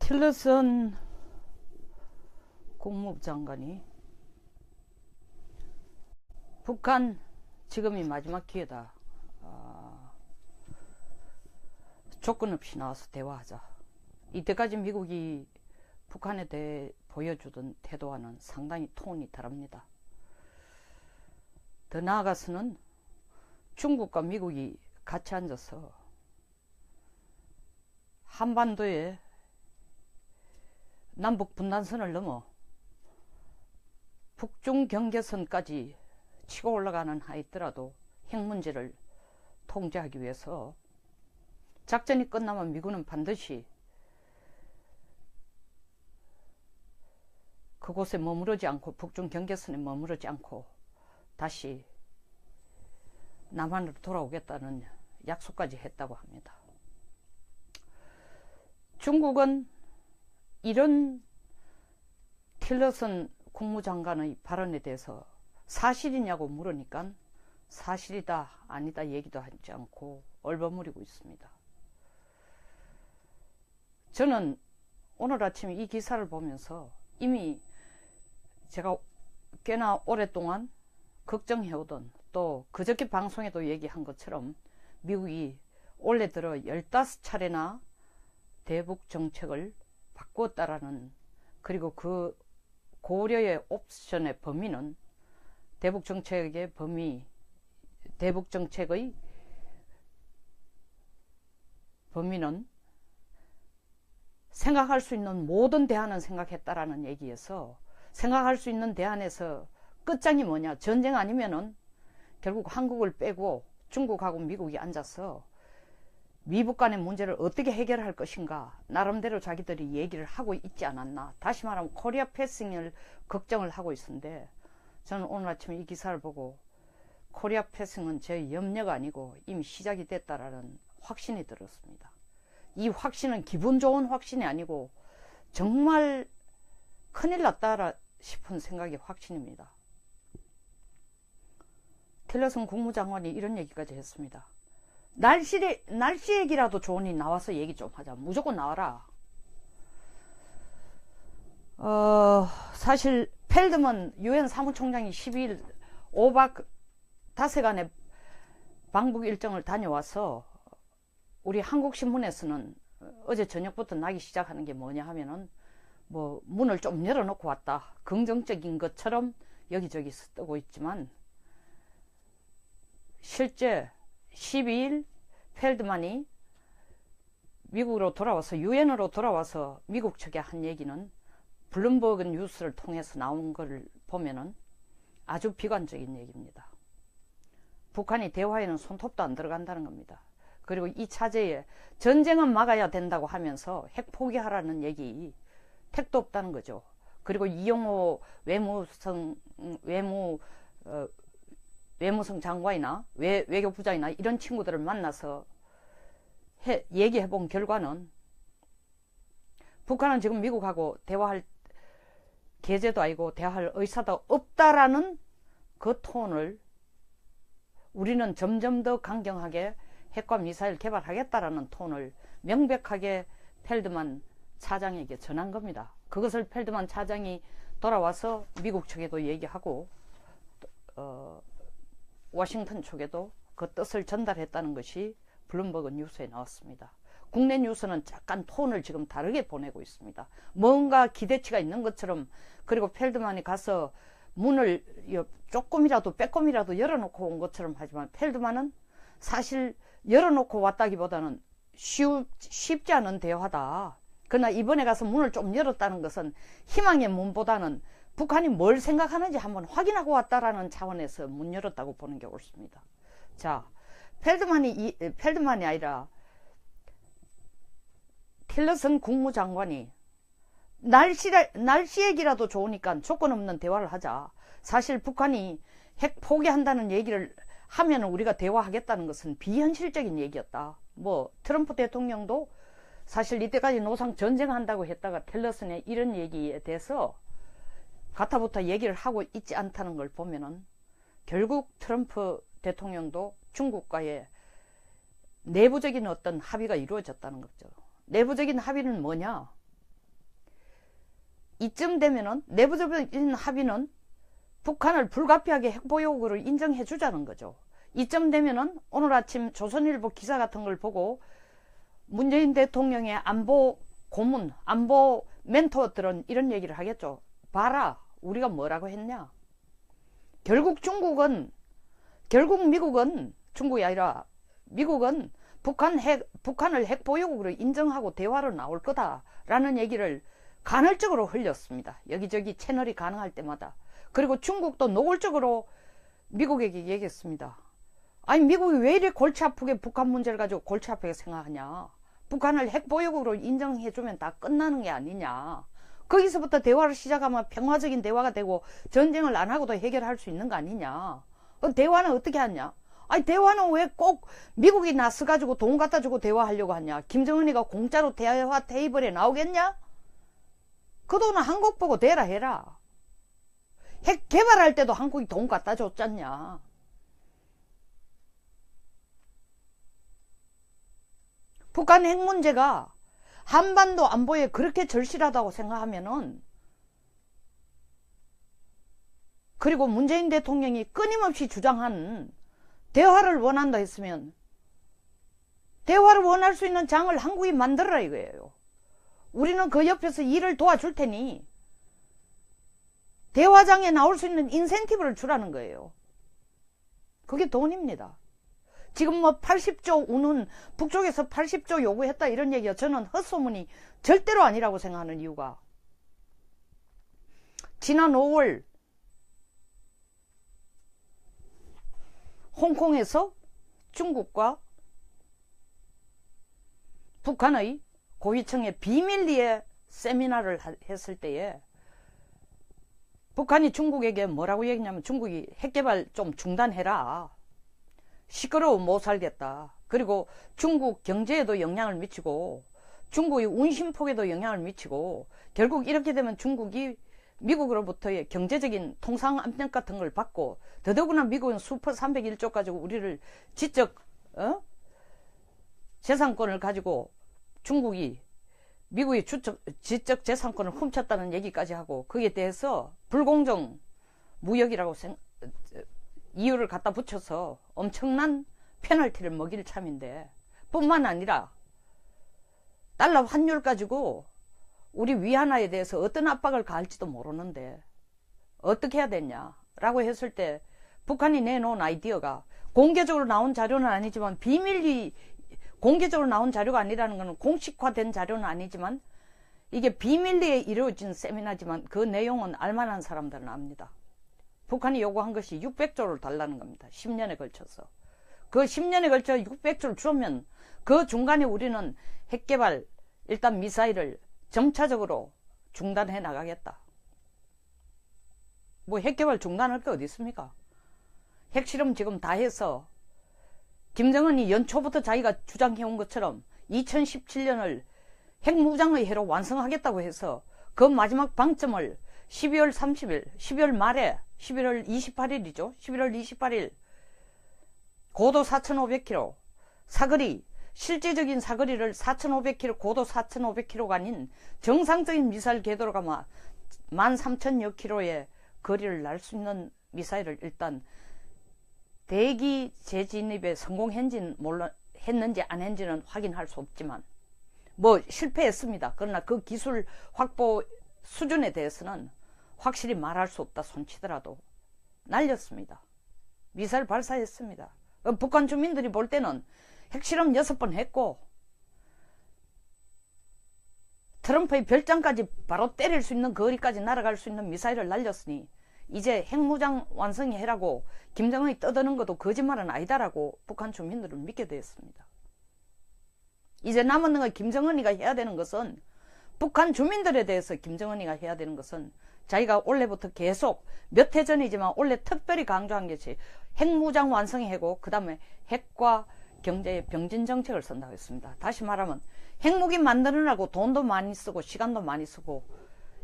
틸러슨 국무부 장관이 북한 지금이 마지막 기회다. 조건 없이 나와서 대화하자. 이때까지 미국이 북한에 대해 보여주던 태도와는 상당히 톤이 다릅니다. 더 나아가서는 중국과 미국이 같이 앉아서 한반도에 남북 분단선을 넘어 북중 경계선까지 치고 올라가는 하있더라도 핵 문제를 통제하기 위해서 작전이 끝나면 미군은 반드시 그곳에 머무르지 않고 북중 경계선에 머무르지 않고 다시 남한으로 돌아오겠다는 약속까지 했다고 합니다. 중국은 이런 틸러슨 국무장관의 발언에 대해서 사실이냐고 물으니까 사실이다 아니다 얘기도 하지 않고 얼버무리고 있습니다. 저는 오늘 아침에 이 기사를 보면서 이미 제가 꽤나 오랫동안 걱정해오던, 또 그저께 방송에도 얘기한 것처럼 미국이 올해 들어 15차례나 대북 정책을 바꾸었다라는, 그리고 그 고려의 옵션의 범위는 대북 정책의 범위는 생각할 수 있는 모든 대안은 생각했다라는 얘기에서, 생각할 수 있는 대안에서 끝장이 뭐냐, 전쟁 아니면은 결국 한국을 빼고 중국하고 미국이 앉아서 미북 간의 문제를 어떻게 해결할 것인가 나름대로 자기들이 얘기를 하고 있지 않았나. 다시 말하면 코리아 패싱을 걱정을 하고 있는데, 저는 오늘 아침에 이 기사를 보고 코리아 패싱은 제 염려가 아니고 이미 시작이 됐다라는 확신이 들었습니다. 이 확신은 기분 좋은 확신이 아니고 정말 큰일 났다 싶은 생각이 확신입니다. 틸러슨 국무장관이 이런 얘기까지 했습니다. 날씨 얘기라도 좋으니 나와서 얘기 좀 하자. 무조건 나와라. 사실 펠드먼 유엔 사무총장이 12일 5박 5일간의 방북 일정을 다녀와서 우리 한국신문에서는 어제 저녁부터 나기 시작하는 게 뭐냐 하면은 뭐 문을 좀 열어놓고 왔다, 긍정적인 것처럼 여기저기 쓰고 있지만, 실제 12일 펠드만이 미국으로 돌아와서, 유엔으로 돌아와서 미국 측에 한 얘기는 블룸버그 뉴스를 통해서 나온 걸 보면은 아주 비관적인 얘기입니다. 북한이 대화에는 손톱도 안 들어간다는 겁니다. 그리고 이 차제에 전쟁은 막아야 된다고 하면서 핵 포기하라는 얘기 택도 없다는 거죠. 그리고 이용호 외무성 장관이나 외교부장이나 이런 친구들을 만나서 얘기해 본 결과는 북한은 지금 미국하고 대화할 계제도 아니고 대화할 의사도 없다라는 그 톤을, 우리는 점점 더 강경하게 핵과 미사일 개발하겠다라는 톤을 명백하게 펠드만 차장에게 전한 겁니다. 그것을 펠드만 차장이 돌아와서 미국 측에도 얘기하고 워싱턴 쪽에도 그 뜻을 전달했다는 것이 블룸버그 뉴스에 나왔습니다. 국내 뉴스는 약간 톤을 지금 다르게 보내고 있습니다. 뭔가 기대치가 있는 것처럼, 그리고 펠드만이 가서 문을 조금이라도 빼꼼이라도 열어놓고 온 것처럼 하지만, 펠드만은 사실 열어놓고 왔다기보다는 쉽지 않은 대화다. 그러나 이번에 가서 문을 좀 열었다는 것은 희망의 문보다는 북한이 뭘 생각하는지 한번 확인하고 왔다라는 차원에서 문 열었다고 보는 게 옳습니다. 자, 펠드만이 아니라 틸러슨 국무장관이 날씨 얘기라도 좋으니까 조건 없는 대화를 하자. 사실 북한이 핵 포기한다는 얘기를 하면 우리가 대화하겠다는 것은 비현실적인 얘기였다. 뭐 트럼프 대통령도 사실 이때까지 노상 전쟁한다고 했다가 틸러슨의 이런 얘기에 대해서 가타부타 얘기를 하고 있지 않다는 걸 보면은 결국 트럼프 대통령도 중국과의 내부적인 어떤 합의가 이루어졌다는 거죠. 내부적인 합의는 뭐냐? 이쯤 되면은 내부적인 합의는 북한을 불가피하게 핵보유국으로 인정해 주자는 거죠. 이쯤 되면은 오늘 아침 조선일보 기사 같은 걸 보고 문재인 대통령의 안보 고문, 안보 멘토들은 이런 얘기를 하겠죠. 봐라, 우리가 뭐라고 했냐. 결국 미국은, 중국이 아니라 미국은 북한을 핵보유국으로 인정하고 대화로 나올 거다라는 얘기를 간헐적으로 흘렸습니다. 여기저기 채널이 가능할 때마다. 그리고 중국도 노골적으로 미국에게 얘기했습니다. 아니, 미국이 왜 이렇게 골치 아프게 북한 문제를 가지고 골치 아프게 생각하냐. 북한을 핵보유국으로 인정해주면 다 끝나는 게 아니냐. 거기서부터 대화를 시작하면 평화적인 대화가 되고 전쟁을 안 하고도 해결할 수 있는 거 아니냐. 대화는 어떻게 하냐. 아니, 대화는 왜 꼭 미국이 나서가지고 돈 갖다 주고 대화하려고 하냐. 김정은이가 공짜로 대화 테이블에 나오겠냐? 그 돈은 한국 보고 대라 해라. 핵 개발할 때도 한국이 돈 갖다 줬잖냐. 북한 핵 문제가 한반도 안보에 그렇게 절실하다고 생각하면은, 그리고 문재인 대통령이 끊임없이 주장한 대화를 원한다 했으면 대화를 원할 수 있는 장을 한국이 만들어라 이거예요. 우리는 그 옆에서 일을 도와줄 테니 대화장에 나올 수 있는 인센티브를 주라는 거예요. 그게 돈입니다. 지금 뭐 80조 우는 북쪽에서 80조 요구했다 이런 얘기가 저는 헛소문이 절대로 아니라고 생각하는 이유가, 지난 5월 홍콩에서 중국과 북한의 고위층의 비밀리에 세미나를 했을 때에 북한이 중국에게 뭐라고 얘기했냐면, 중국이 핵개발 좀 중단해라. 시끄러워 못 살겠다. 그리고 중국 경제에도 영향을 미치고 중국의 운신폭에도 영향을 미치고, 결국 이렇게 되면 중국이 미국으로부터의 경제적인 통상 압력 같은 걸 받고, 더더구나 미국은 슈퍼 301조 가지고 우리를 지적 재산권을 가지고 중국이 미국의 지적 재산권을 훔쳤다는 얘기까지 하고, 거기에 대해서 불공정 무역이라고 이유를 갖다 붙여서 엄청난 페널티를 먹일 참인데, 뿐만 아니라 달러 환율 가지고 우리 위안화에 대해서 어떤 압박을 가할지도 모르는데 어떻게 해야 되냐라고 했을 때, 북한이 내놓은 아이디어가 공개적으로 나온 자료는 아니지만, 비밀리 공개적으로 나온 자료가 아니라는 것은 공식화된 자료는 아니지만 이게 비밀리에 이루어진 세미나지만 그 내용은 알만한 사람들은 압니다. 북한이 요구한 것이 600조를 달라는 겁니다. 10년에 걸쳐서. 그 10년에 걸쳐 600조를 주면 그 중간에 우리는 핵개발, 일단 미사일을 점차적으로 중단해 나가겠다. 뭐 핵개발 중단할 게 어디 있습니까? 핵실험 지금 다 해서 김정은이 연초부터 자기가 주장해온 것처럼 2017년을 핵무장의 해로 완성하겠다고 해서 그 마지막 방점을 12월 30일, 12월 말에 11월 28일이죠. 11월 28일 고도 4,500km 사거리, 실제적인 사거리를 4,500km, 고도 4,500km가 아닌 정상적인 미사일 궤도로가 13,000여 킬로의 거리를 날 수 있는 미사일을 일단 대기 재진입에 성공했는지는 했는지 안 했는지는 확인할 수 없지만 뭐 실패했습니다. 그러나 그 기술 확보 수준에 대해서는 확실히 말할 수 없다 손치더라도 날렸습니다. 미사일 발사했습니다. 북한 주민들이 볼 때는 핵실험 6번 했고 트럼프의 별장까지 바로 때릴 수 있는 거리까지 날아갈 수 있는 미사일을 날렸으니 이제 핵무장 완성이 해라고 김정은이 떠드는 것도 거짓말은 아니다라고 북한 주민들은 믿게 되었습니다. 이제 남은 거 김정은이가 해야 되는 것은, 북한 주민들에 대해서 김정은이가 해야 되는 것은, 자기가 올해부터 계속 몇 해 전이지만 올해 특별히 강조한 것이 핵무장 완성이 해고 그 다음에 핵과 경제의 병진 정책을 쓴다고 했습니다. 다시 말하면 핵무기 만드느라고 돈도 많이 쓰고 시간도 많이 쓰고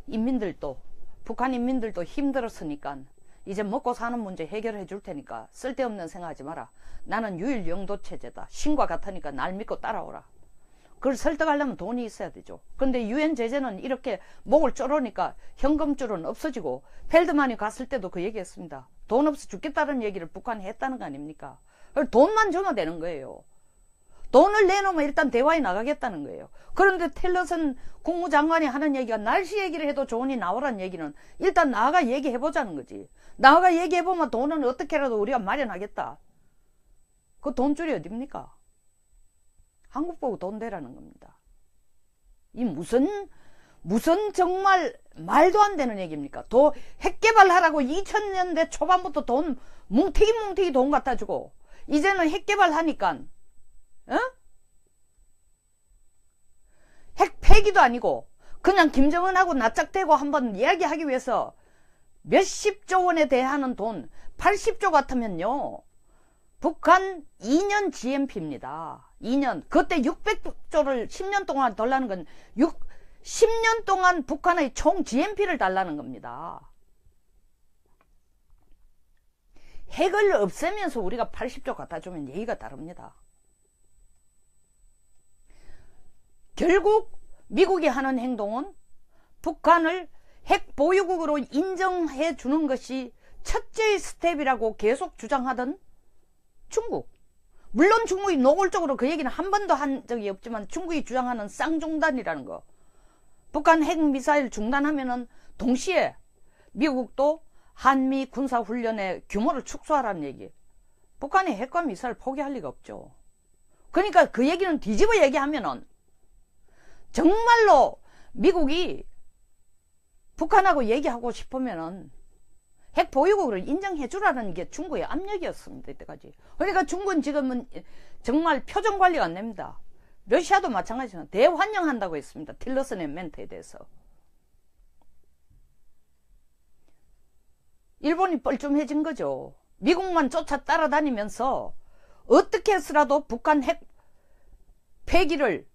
인민들도, 북한 인민들도 힘들었으니까 이제 먹고 사는 문제 해결해 줄 테니까 쓸데없는 생각하지 마라. 나는 유일 영도 체제다. 신과 같으니까 날 믿고 따라오라. 그걸 설득하려면 돈이 있어야 되죠. 그런데 유엔 제재는 이렇게 목을 조르니까 현금줄은 없어지고, 펠드만이 갔을 때도 그 얘기했습니다. 돈 없어 죽겠다는 얘기를 북한이 했다는 거 아닙니까? 돈만 주면 되는 거예요. 돈을 내놓으면 일단 대화에 나가겠다는 거예요. 그런데 틸러슨 국무장관이 하는 얘기가 날씨 얘기를 해도 좋으니 나오라는 얘기는 일단 나가 얘기해보자는 거지. 나가 얘기해보면 돈은 어떻게라도 우리가 마련하겠다. 그 돈줄이 어딥니까? 한국 보고 돈 대라는 겁니다. 이 무슨 정말 말도 안 되는 얘기입니까? 핵 개발하라고 2000년대 초반부터 돈 뭉티기 돈 갖다 주고, 이제는 핵 개발하니까 핵 폐기도 아니고 그냥 김정은하고 납작대고 한번 이야기하기 위해서 몇십조 원에 대하는 돈 80조 같으면요, 북한 2년 GMP입니다. 2년. 그때 600조를 10년 동안 달라는 건 10년 동안 북한의 총 GMP를 달라는 겁니다. 핵을 없애면서 우리가 80조 갖다 주면 얘기가 다릅니다. 결국 미국이 하는 행동은 북한을 핵 보유국으로 인정해 주는 것이 첫째 스텝이라고 계속 주장하던 중국. 물론 중국이 노골적으로 그 얘기는 한 번도 한 적이 없지만 중국이 주장하는 쌍중단이라는 거. 북한 핵미사일 중단하면은 동시에 미국도 한미 군사훈련의 규모를 축소하라는 얘기. 북한이 핵과 미사일 포기할 리가 없죠. 그러니까 그 얘기는 뒤집어 얘기하면은 정말로 미국이 북한하고 얘기하고 싶으면은 핵 보유국을 인정해 주라는 게 중국의 압력이었습니다. 이때까지. 그러니까 중국은 지금은 정말 표정 관리가 안 됩니다. 러시아도 마찬가지로 대환영한다고 했습니다. 틸러슨의 멘트에 대해서. 일본이 뻘쭘해진 거죠. 미국만 쫓아 따라다니면서 어떻게 해서라도 북한 핵 폐기를,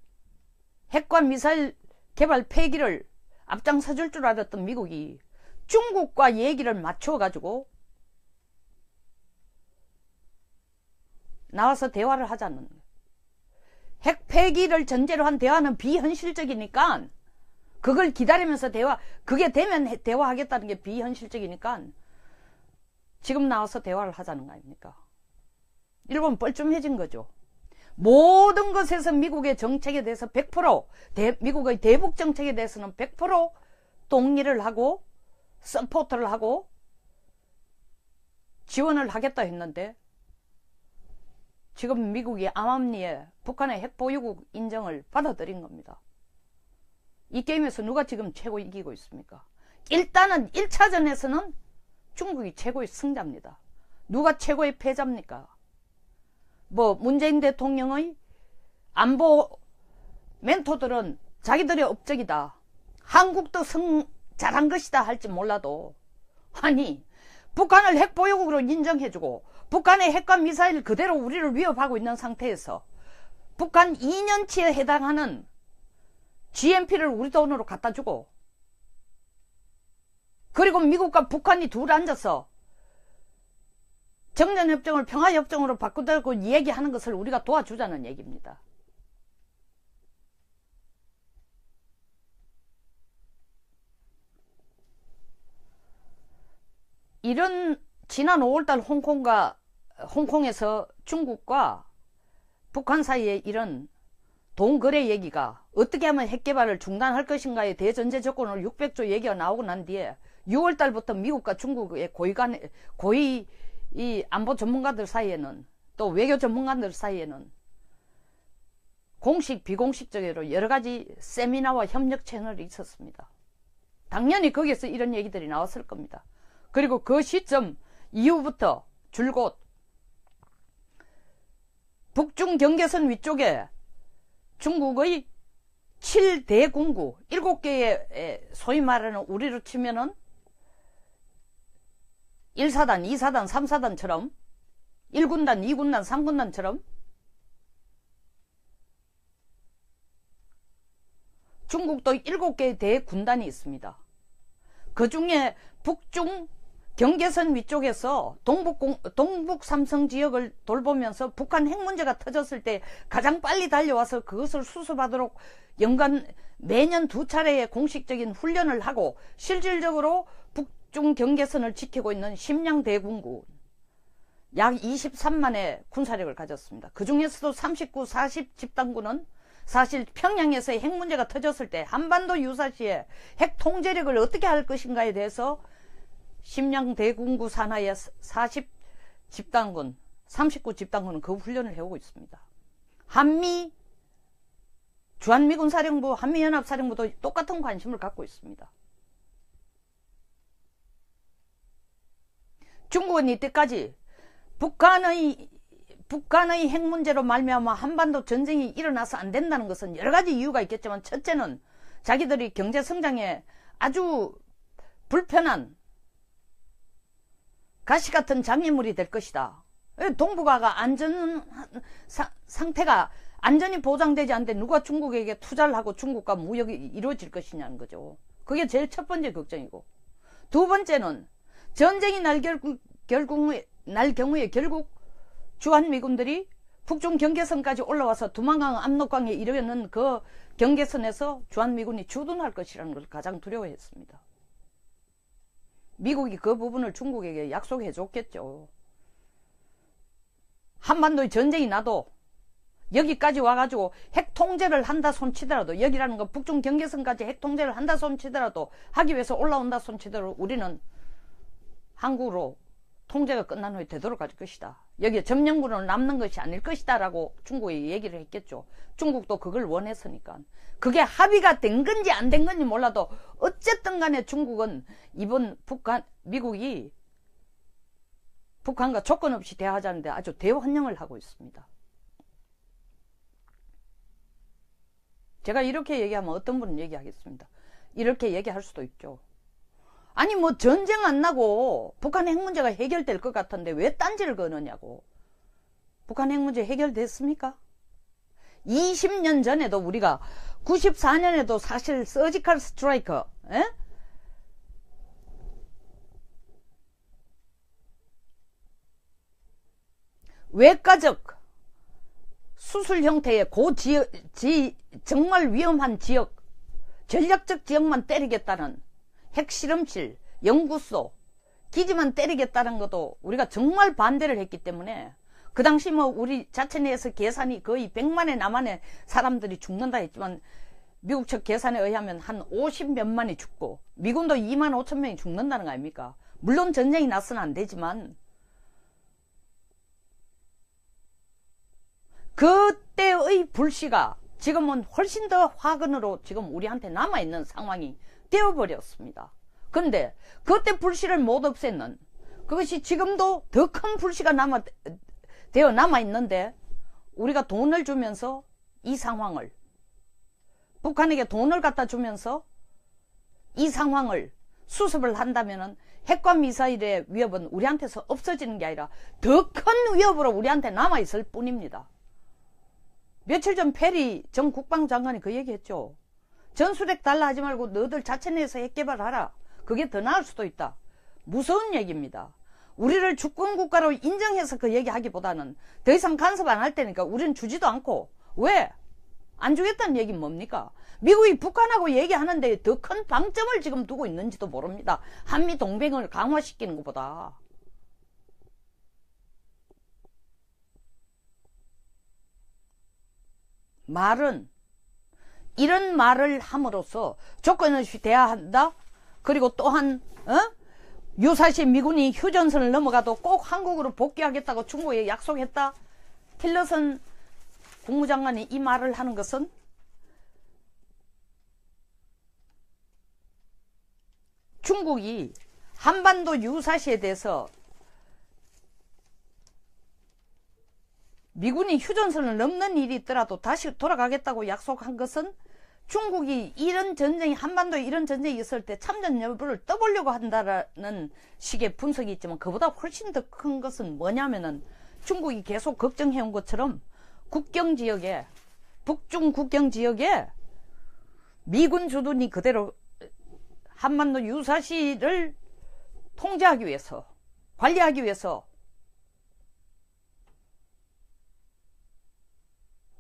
핵과 미사일 개발 폐기를 앞장서 줄 줄 알았던 미국이 중국과 얘기를 맞춰가지고 나와서 대화를 하자는 거예요. 핵 폐기를 전제로 한 대화는 비현실적이니까 그걸 기다리면서 그게 되면 대화하겠다는 게 비현실적이니까 지금 나와서 대화를 하자는 거 아닙니까? 일본 뻘쭘해진 거죠. 모든 것에서 미국의 정책에 대해서 100%, 미국의 대북 정책에 대해서는 100% 동의를 하고 서포트를 하고 지원을 하겠다 했는데 지금 미국이 암암리에 북한의 핵보유국 인정을 받아들인 겁니다. 이 게임에서 누가 지금 최고 이기고 있습니까? 일단은 1차전에서는 중국이 최고의 승자입니다. 누가 최고의 패자입니까? 문재인 대통령의 안보 멘토들은 자기들의 업적이다, 한국도 잘한 것이다 할지 몰라도, 아니 북한을 핵보유국으로 인정해주고 북한의 핵과 미사일 그대로 우리를 위협하고 있는 상태에서 북한 2년치에 해당하는 GMP를 우리 돈으로 갖다주고, 그리고 미국과 북한이 둘 앉아서 정전협정을 평화협정으로 바꾸자고 얘기하는 것을 우리가 도와주자는 얘기입니다. 이런 지난 5월달 홍콩에서 중국과 북한 사이에 이런 돈거래 얘기가 어떻게 하면 핵개발을 중단할 것인가의 대전제 조건을 600조 얘기가 나오고 난 뒤에 6월달부터 미국과 중국의 고위 이 안보 전문가들 사이에는, 또 외교 전문가들 사이에는 공식 비공식적으로 여러가지 세미나와 협력 채널이 있었습니다. 당연히 거기에서 이런 얘기들이 나왔을 겁니다. 그리고 그 시점 이후부터 줄곧 북중 경계선 위쪽에 중국의 7대 군구 7개의 소위 말하는 우리로 치면은 1사단, 2사단, 3사단처럼 1군단, 2군단, 3군단처럼 중국도 7개의 대군단이 있습니다. 그 중에 북중 경계선 위쪽에서 동북 삼성 지역을 돌보면서 북한 핵 문제가 터졌을 때 가장 빨리 달려와서 그것을 수습하도록 매년 2차례의 공식적인 훈련을 하고 실질적으로 북중 경계선을 지키고 있는 심양대군군 약 23만의 군사력을 가졌습니다. 그 중에서도 39, 40 집단군은 사실 평양에서 핵 문제가 터졌을 때 한반도 유사시에 핵 통제력을 어떻게 할 것인가에 대해서 심양대군구 산하의 40 집단군, 39 집단군은 그 훈련을 해오고 있습니다. 주한미군사령부, 한미연합사령부도 똑같은 관심을 갖고 있습니다. 중국은 이때까지 북한의 핵 문제로 말미암아 한반도 전쟁이 일어나서 안 된다는 것은 여러 가지 이유가 있겠지만, 첫째는 자기들이 경제 성장에 아주 불편한 가시 같은 장애물이 될 것이다. 동북아가 상태가 안전이 보장되지 않는데 누가 중국에게 투자를 하고 중국과 무역이 이루어질 것이냐는 거죠. 그게 제일 첫 번째 걱정이고, 두 번째는 전쟁이 날 경우에 결국 주한미군들이 북중 경계선까지 올라와서 두만강 압록강에 이르는 그 경계선에서 주한미군이 주둔할 것이라는 걸 가장 두려워했습니다. 미국이 그 부분을 중국에게 약속해 줬겠죠. 한반도에 전쟁이 나도 여기까지 와가지고 핵 통제를 한다 손치더라도, 여기라는 건 북중 경계선까지 핵 통제를 한다 손치더라도, 하기 위해서 올라온다 손치더라도 우리는 항구로 통제가 끝난 후에 되돌아갈 것이다. 여기에 점령군으로 남는 것이 아닐 것이다 라고 중국에 얘기를 했겠죠. 중국도 그걸 원했으니까. 그게 합의가 된 건지 안 된 건지 몰라도 어쨌든 간에 중국은 이번 미국이 북한과 조건 없이 대화하자는데 아주 대환영을 하고 있습니다. 제가 이렇게 얘기하면 어떤 분은 얘기하겠습니다. 이렇게 얘기할 수도 있죠. 아니 뭐 전쟁 안 나고 북한 핵 문제가 해결될 것 같은데 왜 딴지를 거느냐고. 북한 핵 문제 해결됐습니까? 20년 전에도 우리가 94년에도 사실 서지컬 스트라이크, 외과적 수술 형태의 정말 위험한 지역, 전략적 지역만 때리겠다는 핵실험실, 연구소, 기지만 때리겠다는 것도 우리가 정말 반대를 했기 때문에 그 당시 뭐 우리 자체 내에서 계산이 거의 100만에 남한의 사람들이 죽는다 했지만 미국 측 계산에 의하면 한 50몇만이 죽고 미군도 2만 5천 명이 죽는다는 거 아닙니까? 물론 전쟁이 나서는 안 되지만 그때의 불씨가 지금은 훨씬 더 화근으로 지금 우리한테 남아있는 상황이 되어버렸습니다. 그런데 그때 불씨를 못 없앴는 그것이 지금도 더 큰 불씨가 남아있는데 우리가 돈을 주면서 이 상황을, 북한에게 돈을 갖다 주면서 이 상황을 수습을 한다면은 핵과 미사일의 위협은 우리한테서 없어지는 게 아니라 더 큰 위협으로 우리한테 남아있을 뿐입니다. 며칠 전 페리 전 국방장관이 그 얘기했죠. 전술핵 달라 하지 말고 너들 자체 내에서 핵 개발하라. 그게 더 나을 수도 있다. 무서운 얘기입니다. 우리를 주권국가로 인정해서 그 얘기하기보다는 더 이상 간섭 안 할 테니까 우리는 주지도 않고. 왜? 안 주겠다는 얘기는 뭡니까? 미국이 북한하고 얘기하는데 더 큰 방점을 지금 두고 있는지도 모릅니다. 한미 동맹을 강화시키는 것보다. 말은 이런 말을 함으로써 조건 없이 대화한다. 그리고 또한 유사시 미군이 휴전선을 넘어가도 꼭 한국으로 복귀하겠다고 중국에 약속했다. 틸러슨 국무장관이 이 말을 하는 것은 중국이 한반도 유사시에 대해서 미군이 휴전선을 넘는 일이 있더라도 다시 돌아가겠다고 약속한 것은 중국이 이런 전쟁이, 한반도에 이런 전쟁이 있을 때 참전 여부를 떠보려고 한다라는 식의 분석이 있지만, 그보다 훨씬 더 큰 것은 뭐냐면은 중국이 계속 걱정해온 것처럼 국경지역에, 북중 국경지역에 미군 주둔이 그대로 한반도 유사시를 통제하기 위해서, 관리하기 위해서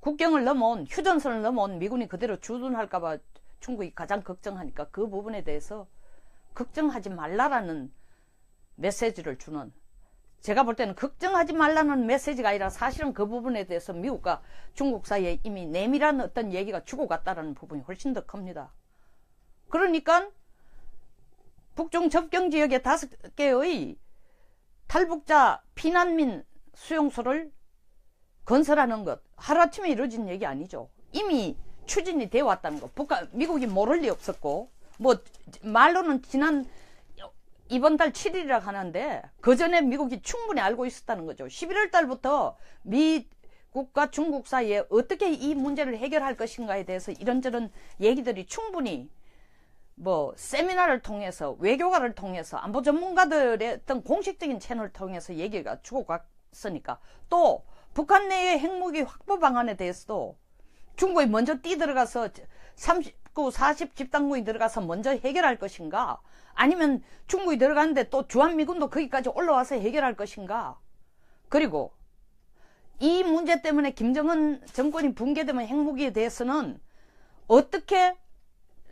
국경을 넘어온, 휴전선을 넘어온 미군이 그대로 주둔할까봐 중국이 가장 걱정하니까 그 부분에 대해서 걱정하지 말라라는 메시지를 주는, 제가 볼 때는 걱정하지 말라는 메시지가 아니라 사실은 그 부분에 대해서 미국과 중국 사이에 이미 내밀한 어떤 얘기가 죽어갔다는 부분이 훨씬 더 큽니다. 그러니까 북중 접경 지역의 5개의 탈북자 피난민 수용소를 건설하는 것 하루아침에 이루어진 얘기 아니죠. 이미 추진이 되어 왔다는 거. 미국이 모를 리 없었고, 뭐 말로는 이번 달 7일이라 하는데 그 전에 미국이 충분히 알고 있었다는 거죠. 11월 달부터 미국과 중국 사이에 어떻게 이 문제를 해결할 것인가에 대해서 이런저런 얘기들이 충분히 뭐 세미나를 통해서, 외교관을 통해서, 안보 전문가들의 어떤 공식적인 채널을 통해서 얘기가 주고갔으니까, 또 북한 내의 핵무기 확보 방안에 대해서도 중국이 먼저 뛰들어가서 39, 40 집단군이 들어가서 먼저 해결할 것인가, 아니면 중국이 들어가는데 또 주한미군도 거기까지 올라와서 해결할 것인가. 그리고 이 문제 때문에 김정은 정권이 붕괴되면 핵무기에 대해서는 어떻게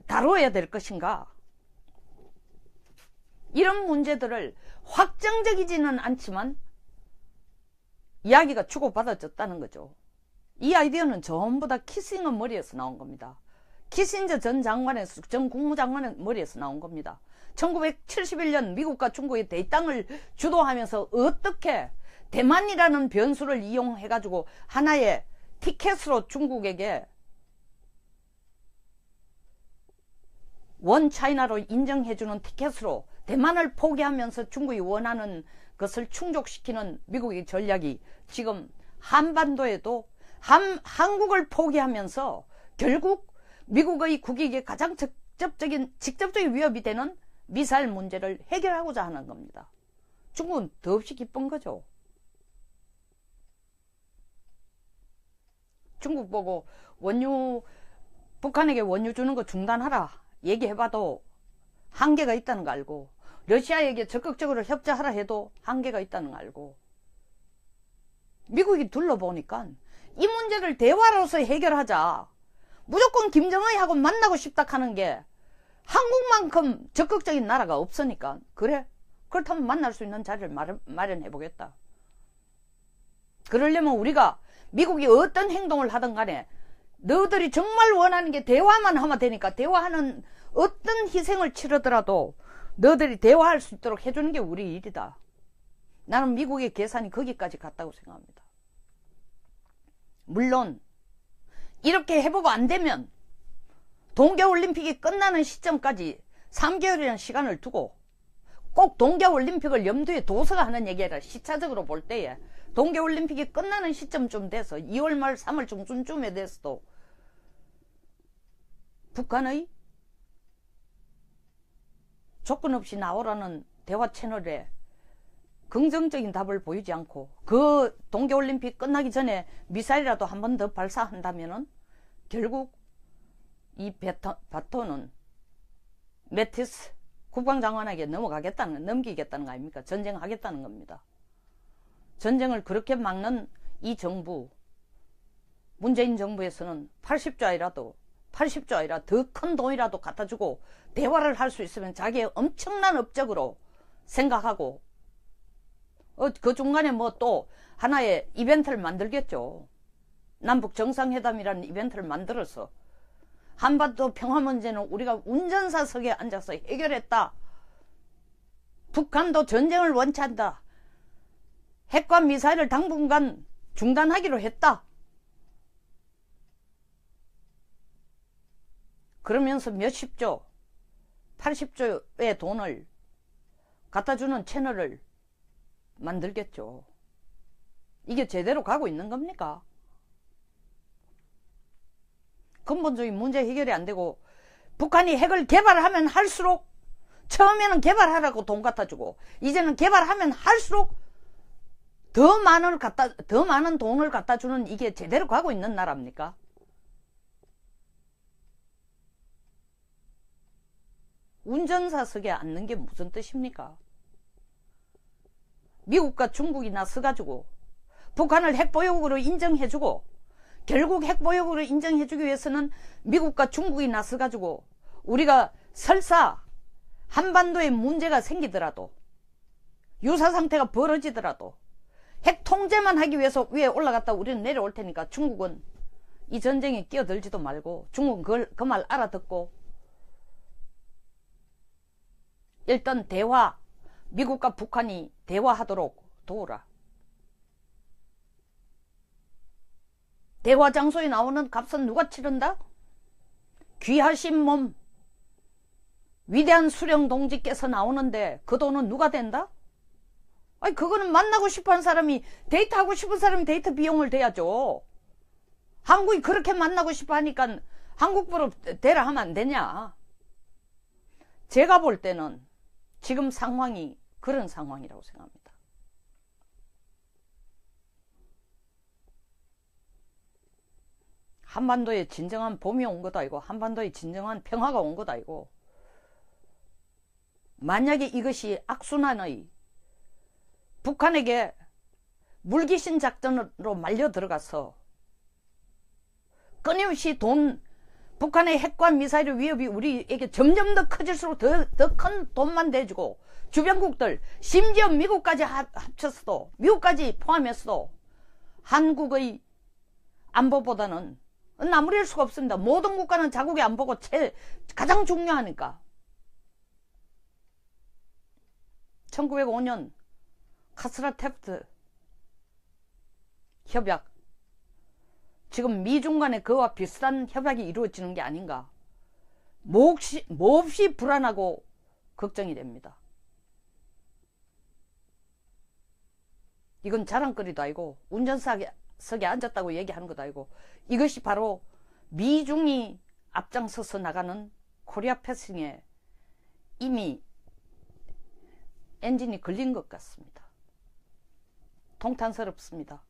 다루어야 될 것인가. 이런 문제들을 확정적이지는 않지만 이야기가 주고받아졌다는 거죠. 이 아이디어는 전부 다 키싱어 머리에서 나온 겁니다. 키신저 전 국무장관의 머리에서 나온 겁니다. 1971년 미국과 중국의 대땅을 주도하면서 어떻게 대만이라는 변수를 이용해가지고 하나의 티켓으로 중국에게 원 차이나로 인정해주는 티켓으로 대만을 포기하면서 중국이 원하는 것을 충족시키는 미국의 전략이 지금 한반도에도 한국을 포기하면서 결국 미국의 국익에 가장 직접적인 위협이 되는 미사일 문제를 해결하고자 하는 겁니다. 중국은 더없이 기쁜 거죠. 중국 보고 북한에게 원유 주는 거 중단하라 얘기해봐도 한계가 있다는 거 알고, 러시아에게 적극적으로 협조하라 해도 한계가 있다는 거 알고, 미국이 둘러보니까 이 문제를 대화로서 해결하자, 무조건 김정은하고 만나고 싶다 하는 게 한국만큼 적극적인 나라가 없으니까, 그래? 그렇다면 만날 수 있는 자리를 마련해 보겠다. 그러려면 우리가 미국이 어떤 행동을 하든 간에 너희들이 정말 원하는 게 대화만 하면 되니까, 대화하는 어떤 희생을 치르더라도 너희들이 대화할 수 있도록 해주는 게 우리 일이다. 나는 미국의 계산이 거기까지 갔다고 생각합니다. 물론 이렇게 해보고 안 되면 동계올림픽이 끝나는 시점까지 3개월이라는 시간을 두고, 꼭 동계올림픽을 염두에 둬서가 하는 얘기 아니라 시차적으로 볼 때에 동계올림픽이 끝나는 시점쯤 돼서 2월 말 3월 중순쯤에 돼서도 북한의 조건 없이 나오라는 대화 채널에 긍정적인 답을 보이지 않고 그 동계올림픽 끝나기 전에 미사일이라도 한 번 더 발사한다면은 결국 이 바톤은 매티스 국방장관에게 넘기겠다는 거 아닙니까? 전쟁하겠다는 겁니다. 전쟁을 그렇게 막는 이 정부, 문재인 정부에서는 80조 아니라 더 큰 돈이라도 갖다 주고 대화를 할 수 있으면 자기의 엄청난 업적으로 생각하고, 그 중간에 뭐 또 하나의 이벤트를 만들겠죠. 남북 정상회담이라는 이벤트를 만들어서 한반도 평화 문제는 우리가 운전사석에 앉아서 해결했다. 북한도 전쟁을 원치한다. 핵과 미사일을 당분간 중단하기로 했다. 그러면서 몇십조, 80조의 돈을 갖다주는 채널을 만들겠죠. 이게 제대로 가고 있는 겁니까? 근본적인 문제 해결이 안 되고, 북한이 핵을 개발하면 할수록, 처음에는 개발하라고 돈 갖다 주고 이제는 개발하면 할수록 더 많은 돈을 갖다 주는, 이게 제대로 가고 있는 나라입니까? 운전사석에 앉는 게 무슨 뜻입니까? 미국과 중국이 나서가지고 북한을 핵보유국으로 인정해주고, 결국 핵보유국으로 인정해주기 위해서는 미국과 중국이 나서가지고 우리가 설사 한반도에 문제가 생기더라도, 유사상태가 벌어지더라도 핵 통제만 하기 위해서 위에 올라갔다 우리는 내려올 테니까 중국은 이 전쟁에 끼어들지도 말고, 중국은 그 말 알아듣고 일단 대화, 미국과 북한이 대화하도록 도우라. 대화 장소에 나오는 값은 누가 치른다? 귀하신 몸, 위대한 수령 동지께서 나오는데 그 돈은 누가 된다? 아니, 그거는 만나고 싶어하는 사람이, 데이트하고 싶은 사람이 데이트 비용을 대야죠. 한국이 그렇게 만나고 싶어 하니까 한국부로 대라 하면 안 되냐? 제가 볼 때는 지금 상황이 그런 상황이라고 생각합니다. 한반도에 진정한 봄이 온 것도 아니고, 한반도에 진정한 평화가 온 것도 아니고, 만약에 이것이 악순환의 북한에게 물귀신 작전으로 말려 들어가서 끊임없이 북한의 핵과 미사일 위협이 우리에게 점점 더 커질수록 더 큰 돈만 대주고, 주변국들, 심지어 미국까지 합쳤어도, 미국까지 포함했어도 한국의 안보보다는 나무랄 수가 없습니다. 모든 국가는 자국의 안보가 가장 중요하니까. 1905년 카스라-탭트 협약, 지금 미중 간에 그와 비슷한 협약이 이루어지는 게 아닌가, 몹시 불안하고 걱정이 됩니다. 이건 자랑거리도 아니고, 운전석에 앉았다고 얘기하는 것도 아니고, 이것이 바로 미중이 앞장서서 나가는 코리아 패싱에 이미 엔진이 걸린 것 같습니다. 통탄스럽습니다.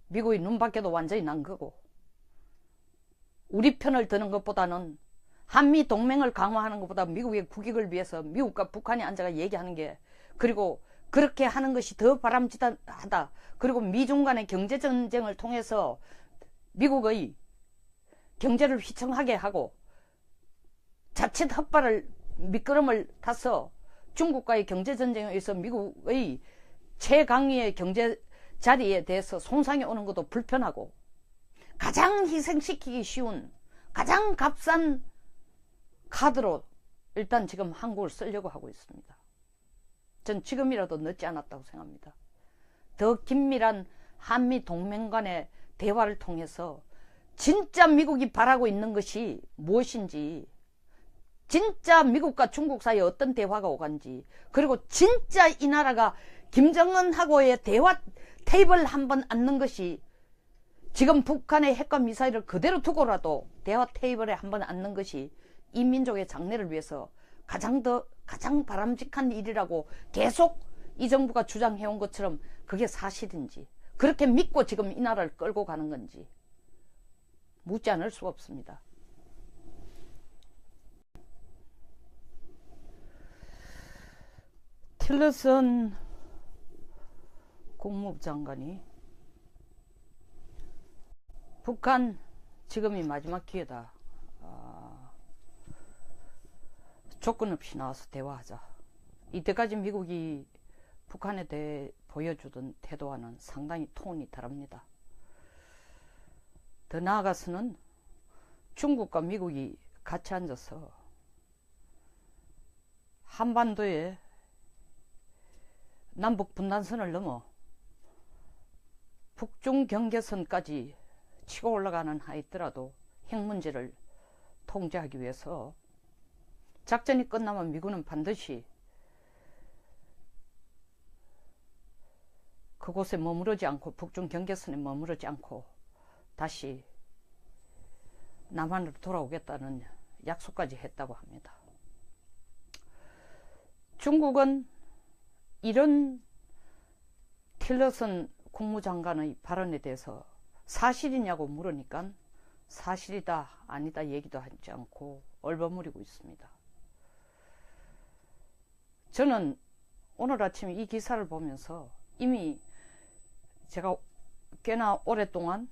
미국이 눈밖에도 완전히 난 거고, 우리 편을 드는 것보다는, 한미 동맹을 강화하는 것보다 미국의 국익을 위해서 미국과 북한이 앉아가 얘기하는 게, 그리고 그렇게 하는 것이 더 바람직하다. 그리고 미중 간의 경제전쟁을 통해서 미국의 경제를 휘청하게 하고, 자칫 미끄럼을 타서 중국과의 경제전쟁에 의해서 미국의 최강위의 경제 자리에 대해서 손상이 오는 것도 불편하고, 가장 희생시키기 쉬운, 가장 값싼 카드로 일단 지금 한국을 쓰려고 하고 있습니다. 전 지금이라도 늦지 않았다고 생각합니다. 더 긴밀한 한미 동맹 간의 대화를 통해서 진짜 미국이 바라고 있는 것이 무엇인지, 진짜 미국과 중국 사이에 어떤 대화가 오간지, 그리고 진짜 이 나라가 김정은하고의 대화 테이블 한번 앉는 것이, 지금 북한의 핵과 미사일을 그대로 두고라도 대화 테이블에 한번 앉는 것이 이 민족의 장래를 위해서 가장 바람직한 일이라고 계속 이 정부가 주장해온 것처럼 그게 사실인지, 그렇게 믿고 지금 이 나라를 끌고 가는 건지 묻지 않을 수가 없습니다. 틸러슨 국무부 장관이 북한 지금이 마지막 기회다. 조건 없이 나와서 대화하자. 이때까지 미국이 북한에 대해 보여주던 태도와는 상당히 톤이 다릅니다. 더 나아가서는 중국과 미국이 같이 앉아서 한반도에 남북 분단선을 넘어 북중 경계선까지 치고 올라가는 하있더라도 핵 문제를 통제하기 위해서 작전이 끝나면 미군은 반드시 그곳에 머무르지 않고, 북중 경계선에 머무르지 않고 다시 남한으로 돌아오겠다는 약속까지 했다고 합니다. 중국은 이런 틸러슨 국무장관의 발언에 대해서 사실이냐고 물으니까 사실이다 아니다 얘기도 하지 않고 얼버무리고 있습니다. 저는 오늘 아침 이 기사를 보면서 이미 제가 꽤나 오랫동안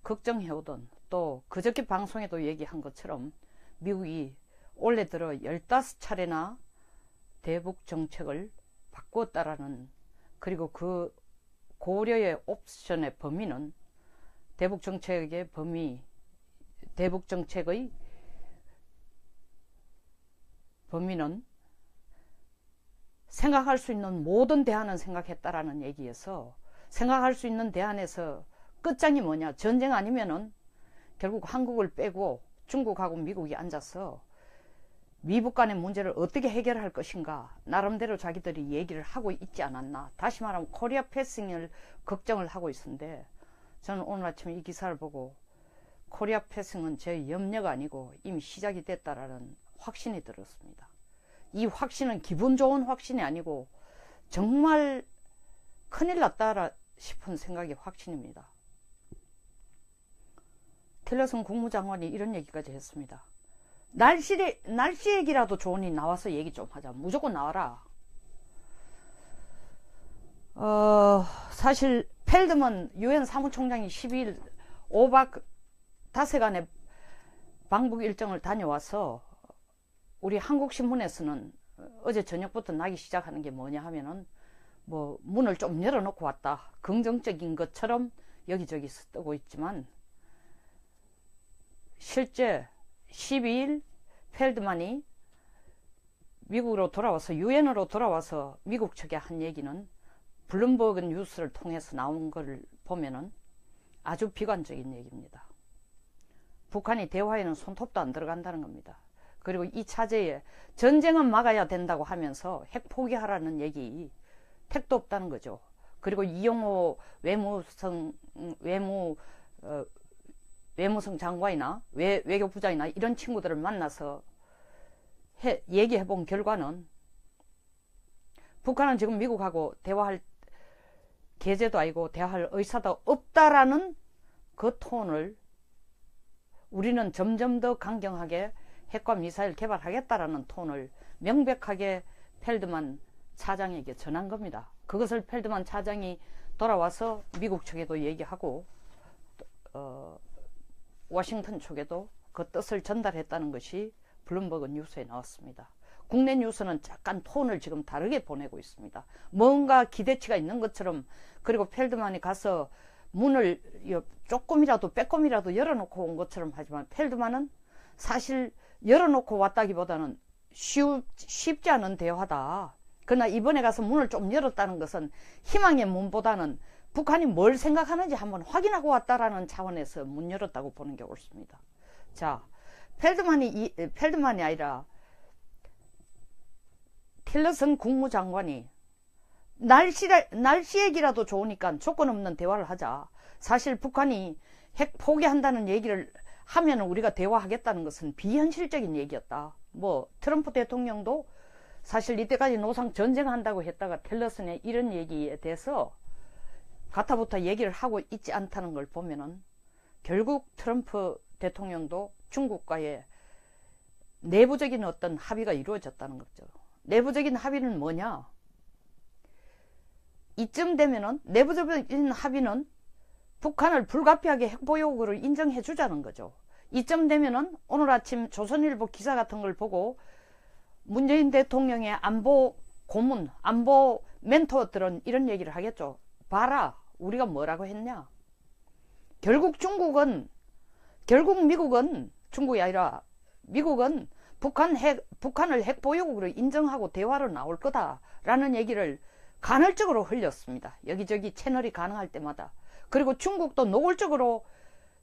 걱정해오던, 또 그저께 방송에도 얘기한 것처럼 미국이 올해 들어 15차례나 대북 정책을 바꾸었다라는, 그리고 그 고려의 옵션의 범위는, 대북 정책의 범위는 생각할 수 있는 모든 대안은 생각했다라는 얘기에서, 생각할 수 있는 대안에서 끝장이 뭐냐, 전쟁 아니면은 결국 한국을 빼고 중국하고 미국이 앉아서 미북 간의 문제를 어떻게 해결할 것인가 나름대로 자기들이 얘기를 하고 있지 않았나. 다시 말하면 코리아 패싱을 걱정을 하고 있었는데, 저는 오늘 아침에 이 기사를 보고 코리아 패싱은 제 염려가 아니고 이미 시작이 됐다라는 확신이 들었습니다. 이 확신은 기분 좋은 확신이 아니고 정말 큰일 났다 싶은 생각이 확신입니다. 틸러슨 국무장관이 이런 얘기까지 했습니다. 날씨 얘기라도 좋으니 나와서 얘기 좀 하자. 무조건 나와라. 사실 펠드먼 유엔 사무총장이 12일 5박 5일간의 방북 일정을 다녀와서 우리 한국신문에서는 어제 저녁부터 나기 시작하는 게 뭐냐 하면은 뭐 문을 좀 열어놓고 왔다, 긍정적인 것처럼 여기저기 뜨고 있지만, 실제 12일 펠드만이 미국으로 돌아와서, 유엔으로 돌아와서 미국 측에 한 얘기는 블룸버그 뉴스를 통해서 나온 걸 보면은 아주 비관적인 얘기입니다. 북한이 대화에는 손톱도 안 들어간다는 겁니다. 그리고 이 차제에 전쟁은 막아야 된다고 하면서 핵 포기하라는 얘기 택도 없다는 거죠. 그리고 이용호 외무성 장관이나 외교부장이나 이런 친구들을 만나서 얘기해 본 결과는, 북한은 지금 미국하고 대화할 계제도 아니고 대화할 의사도 없다라는 그 톤을 우리는 점점 더 강경하게 핵과 미사일 개발하겠다라는 톤을 명백하게 펠드만 차장에게 전한 겁니다. 그것을 펠드만 차장이 돌아와서 미국 측에도 얘기하고 워싱턴 쪽에도 그 뜻을 전달했다는 것이 블룸버그 뉴스에 나왔습니다. 국내 뉴스는 약간 톤을 지금 다르게 보내고 있습니다. 뭔가 기대치가 있는 것처럼, 그리고 펠드만이 가서 문을 조금이라도 빼꼼이라도 열어놓고 온 것처럼 하지만, 펠드만은 사실 열어놓고 왔다기보다는 쉽지 않은 대화다. 그러나 이번에 가서 문을 좀 열었다는 것은 희망의 문보다는 북한이 뭘 생각하는지 한번 확인하고 왔다라는 차원에서 문 열었다고 보는 게 옳습니다. 자, 펠드만이 아니라 틸러슨 국무장관이 날씨 얘기라도 좋으니까 조건 없는 대화를 하자. 사실 북한이 핵 포기한다는 얘기를 하면 우리가 대화하겠다는 것은 비현실적인 얘기였다. 뭐 트럼프 대통령도 사실 이때까지 노상 전쟁한다고 했다가 틸러슨의 이런 얘기에 대해서 가타부타 얘기를 하고 있지 않다는 걸 보면은 결국 트럼프 대통령도 중국과의 내부적인 어떤 합의가 이루어졌다는 거죠. 내부적인 합의는 뭐냐? 이쯤 되면은 내부적인 합의는 북한을 불가피하게 핵보유국으로 인정해 주자는 거죠. 이쯤 되면은 오늘 아침 조선일보 기사 같은 걸 보고 문재인 대통령의 안보 고문, 안보 멘토들은 이런 얘기를 하겠죠. 봐라, 우리가 뭐라고 했냐? 결국 미국은, 중국이 아니라 미국은 북한을 핵보유국으로 인정하고 대화로 나올 거다라는 얘기를 간헐적으로 흘렸습니다. 여기저기 채널이 가능할 때마다. 그리고 중국도 노골적으로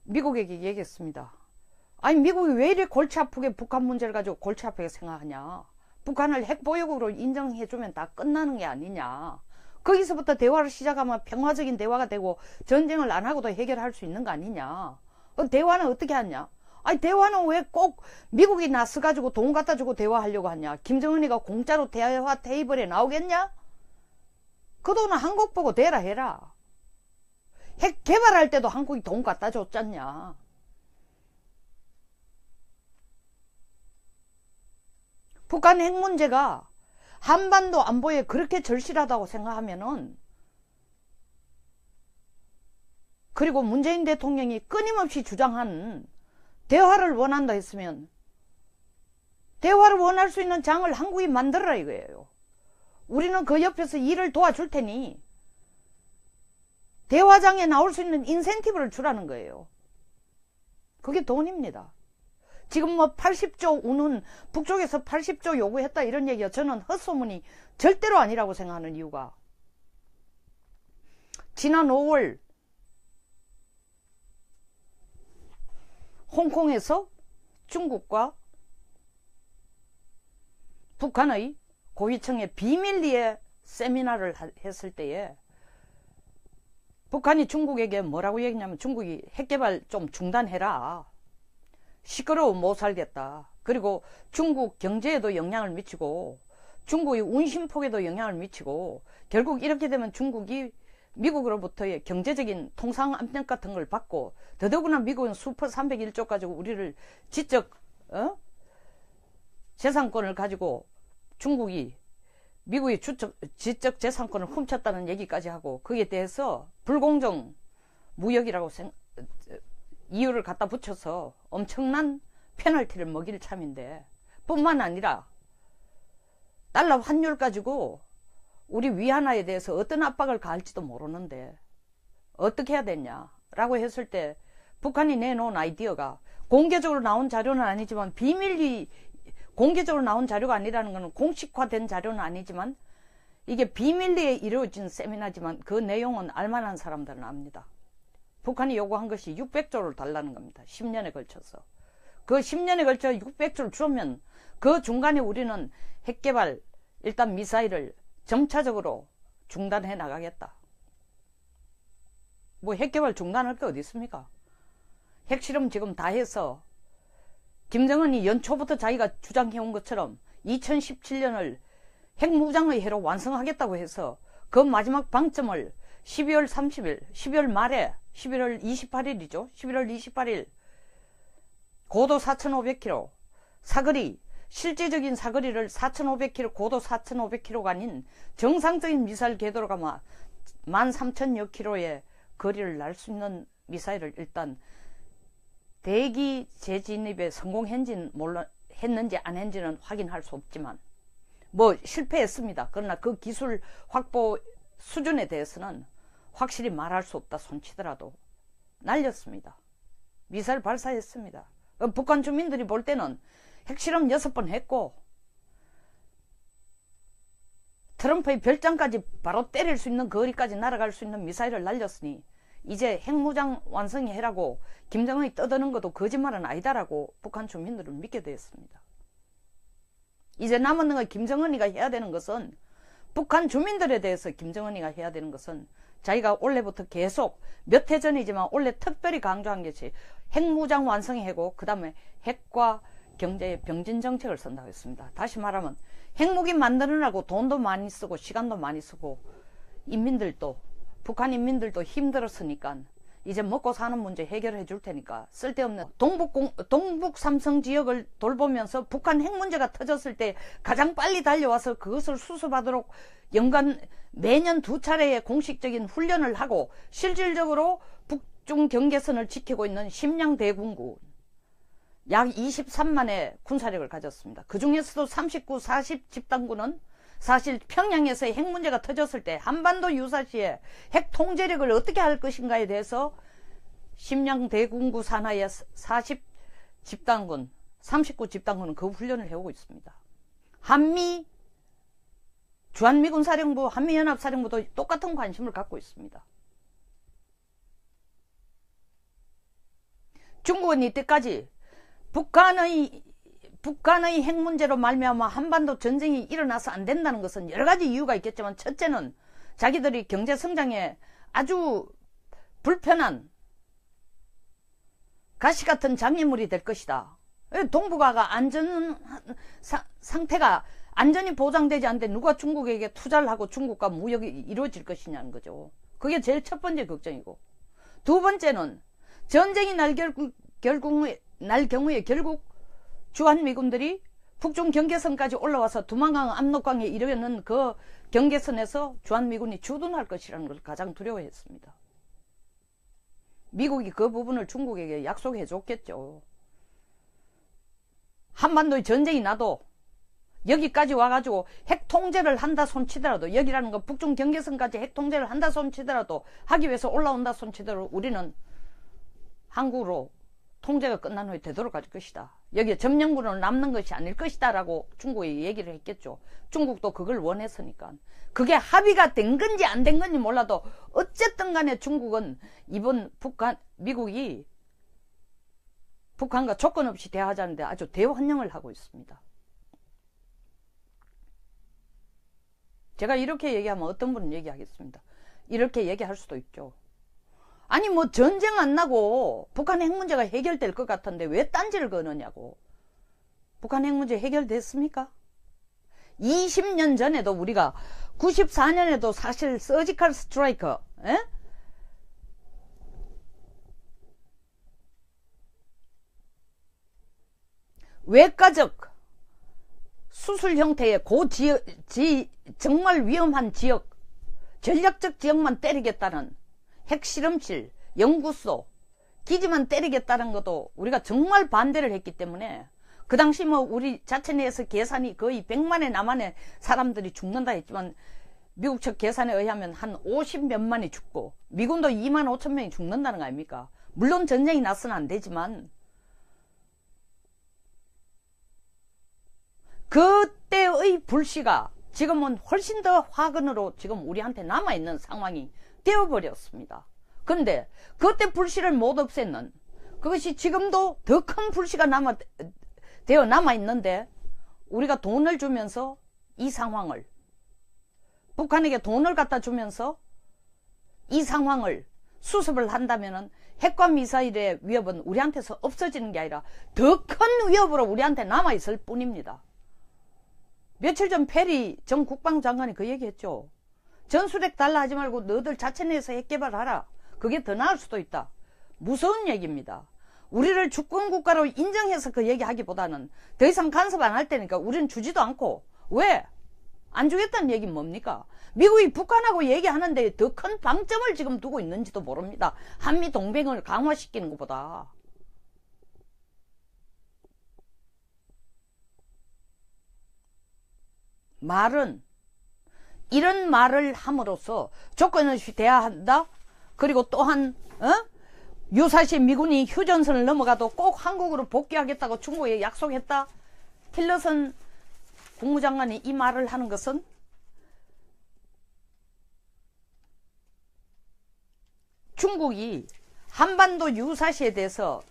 미국에게 얘기했습니다. 아니, 미국이 왜 이렇게 골치 아프게 북한 문제를 가지고 골치 아프게 생각하냐? 북한을 핵보유국으로 인정해주면 다 끝나는 게 아니냐? 거기서부터 대화를 시작하면 평화적인 대화가 되고 전쟁을 안 하고도 해결할 수 있는 거 아니냐? 대화는 어떻게 하냐? 아니, 대화는 왜 꼭 미국이 나서가지고 돈 갖다 주고 대화하려고 하냐? 김정은이가 공짜로 대화 테이블에 나오겠냐? 그 돈은 한국 보고 대라 해라. 핵 개발할 때도 한국이 돈 갖다 줬잖냐? 북한 핵 문제가 한반도 안보에 그렇게 절실하다고 생각하면은, 그리고 문재인 대통령이 끊임없이 주장한 대화를 원한다 했으면 대화를 원할 수 있는 장을 한국이 만들어라 이거예요. 우리는 그 옆에서 일을 도와줄 테니 대화장에 나올 수 있는 인센티브를 주라는 거예요. 그게 돈입니다. 지금 뭐 80조 우는 북쪽에서 80조 요구했다 이런 얘기가 저는 헛소문이 절대로 아니라고 생각하는 이유가, 지난 5월 홍콩에서 중국과 북한의 고위층의 비밀리에 세미나를 했을 때에 북한이 중국에게 뭐라고 얘기했냐면, 중국이 핵개발 좀 중단해라. 시끄러워 못 살겠다. 그리고 중국 경제에도 영향을 미치고 중국의 운신폭에도 영향을 미치고, 결국 이렇게 되면 중국이 미국으로부터의 경제적인 통상 압력 같은 걸 받고, 더더구나 미국은 슈퍼 301조 가지고 우리를 지적 재산권을 가지고 중국이 미국의 지적 재산권을 훔쳤다는 얘기까지 하고, 거기에 대해서 불공정 무역이라고 이유를 갖다 붙여서 엄청난 페널티를 먹일 참인데, 뿐만 아니라 달러 환율 가지고 우리 위안화에 대해서 어떤 압박을 가할지도 모르는데 어떻게 해야 되냐라고 했을 때, 북한이 내놓은 아이디어가 공개적으로 나온 자료는 아니지만, 비밀리 공개적으로 나온 자료가 아니라는 것은 공식화된 자료는 아니지만 이게 비밀리에 이루어진 세미나지만 그 내용은 알만한 사람들은 압니다. 북한이 요구한 것이 600조를 달라는 겁니다. 10년에 걸쳐서. 그 10년에 걸쳐 600조를 주면 그 중간에 우리는 핵개발, 일단 미사일을 점차적으로 중단해 나가겠다. 뭐 핵개발 중단할 게 어디 있습니까? 핵실험 지금 다 해서 김정은이 연초부터 자기가 주장해온 것처럼 2017년을 핵무장의 해로 완성하겠다고 해서 그 마지막 방점을 12월 30일, 12월 말에 11월 28일이죠. 11월 28일 고도 4,500km 사거리, 실제적인 사거리를 4,500km, 고도 4,500km가 아닌 정상적인 미사일 궤도로가 13,000여 킬로의 거리를 날 수 있는 미사일을 일단 대기 재진입에 성공했는지는 했는지 안 했는지는 확인할 수 없지만 뭐 실패했습니다. 그러나 그 기술 확보 수준에 대해서는 확실히 말할 수 없다 손치더라도 날렸습니다. 미사일 발사했습니다. 북한 주민들이 볼 때는 핵실험 6번 했고 트럼프의 별장까지 바로 때릴 수 있는 거리까지 날아갈 수 있는 미사일을 날렸으니 이제 핵무장 완성해라고 김정은이 떠드는 것도 거짓말은 아니다라고 북한 주민들은 믿게 되었습니다. 이제 남은 거 김정은이가 해야 되는 것은, 북한 주민들에 대해서 김정은이가 해야 되는 것은 자기가 원래부터 계속 몇 해 전이지만 원래 특별히 강조한 것이 핵무장 완성해고 그 다음에 핵과 경제의 병진 정책을 쓴다고 했습니다. 다시 말하면 핵무기 만드느라고 돈도 많이 쓰고 시간도 많이 쓰고 인민들도, 북한 인민들도 힘들었으니까 이제 먹고 사는 문제 해결해 줄 테니까 쓸데없는 동북 삼성 지역을 돌보면서 북한 핵 문제가 터졌을 때 가장 빨리 달려와서 그것을 수습하도록 연간 매년 2차례의 공식적인 훈련을 하고 실질적으로 북중 경계선을 지키고 있는 심양대군군 약 23만의 군사력을 가졌습니다. 그 중에서도 39, 40 집단군은 사실 평양에서 핵 문제가 터졌을 때 한반도 유사시에 핵 통제력을 어떻게 할 것인가에 대해서 심양대군구 산하의 40 집단군, 39 집단군은 그 훈련을 해오고 있습니다. 한미 주한미군사령부, 한미연합사령부도 똑같은 관심을 갖고 있습니다. 중국은 이때까지 북한의 핵 문제로 말미암아 한반도 전쟁이 일어나서 안 된다는 것은 여러 가지 이유가 있겠지만, 첫째는 자기들이 경제 성장에 아주 불편한 가시 같은 장애물이 될 것이다. 동북아가 안전 상태가 안전이 보장되지 않는데 누가 중국에게 투자를 하고 중국과 무역이 이루어질 것이냐는 거죠. 그게 제일 첫 번째 걱정이고, 두 번째는 전쟁이 날 경우에 결국 주한미군들이 북중 경계선까지 올라와서 두만강 압록강에 이르는 그 경계선에서 주한미군이 주둔할 것이라는 걸 가장 두려워했습니다. 미국이 그 부분을 중국에게 약속해 줬겠죠. 한반도의 전쟁이 나도 여기까지 와가지고 핵 통제를 한다 손치더라도, 여기라는 건 북중 경계선까지 핵 통제를 한다 손치더라도, 하기 위해서 올라온다 손치더라도 우리는 한국으로 통제가 끝난 후에 되돌아갈 것이다. 여기에 점령군으로 남는 것이 아닐 것이다 라고 중국에 얘기를 했겠죠. 중국도 그걸 원했으니까. 그게 합의가 된 건지 안 된 건지 몰라도 어쨌든 간에 중국은 이번 미국이 북한과 조건 없이 대화하자는데 아주 대환영을 하고 있습니다. 제가 이렇게 얘기하면 어떤 분은 얘기하겠습니다. 이렇게 얘기할 수도 있죠. 아니 뭐 전쟁 안 나고 북한 핵 문제가 해결될 것 같은데 왜 딴지를 거느냐고. 북한 핵 문제 해결됐습니까? 20년 전에도 우리가 94년에도 사실 서지컬 스트라이크, 외과적 수술 형태의 정말 위험한 지역, 전략적 지역만 때리겠다는 핵실험실, 연구소, 기지만 때리겠다는 것도 우리가 정말 반대를 했기 때문에 그 당시 뭐 우리 자체 내에서 계산이 거의 100만의 남한의 사람들이 죽는다 했지만 미국 측 계산에 의하면 한 50몇만이 죽고 미군도 2만 5천 명이 죽는다는 거 아닙니까? 물론 전쟁이 나서는 안 되지만 그때의 불씨가 지금은 훨씬 더 화근으로 지금 우리한테 남아있는 상황이 되어버렸습니다. 그런데 그때 불씨를 못 없앴는 그것이 지금도 더 큰 불씨가 남아있는데 우리가 돈을 주면서 이 상황을, 북한에게 돈을 갖다 주면서 이 상황을 수습을 한다면은 핵과 미사일의 위협은 우리한테서 없어지는 게 아니라 더 큰 위협으로 우리한테 남아있을 뿐입니다. 며칠 전 페리 전 국방장관이 그 얘기했죠. 전술핵 달라 하지 말고 너들 자체 내에서 핵 개발하라. 그게 더 나을 수도 있다. 무서운 얘기입니다. 우리를 주권국가로 인정해서 그 얘기하기보다는 더 이상 간섭 안 할 테니까 우리는 주지도 않고. 왜? 안 주겠다는 얘기는 뭡니까? 미국이 북한하고 얘기하는데 더 큰 방점을 지금 두고 있는지도 모릅니다. 한미 동맹을 강화시키는 것보다. 말은 이런 말을 함으로써 조건 없이 대화한다. 그리고 또한 유사시 미군이 휴전선을 넘어가도 꼭 한국으로 복귀하겠다고 중국에 약속했다. 틸러슨 국무장관이 이 말을 하는 것은 중국이 한반도 유사시에 대해서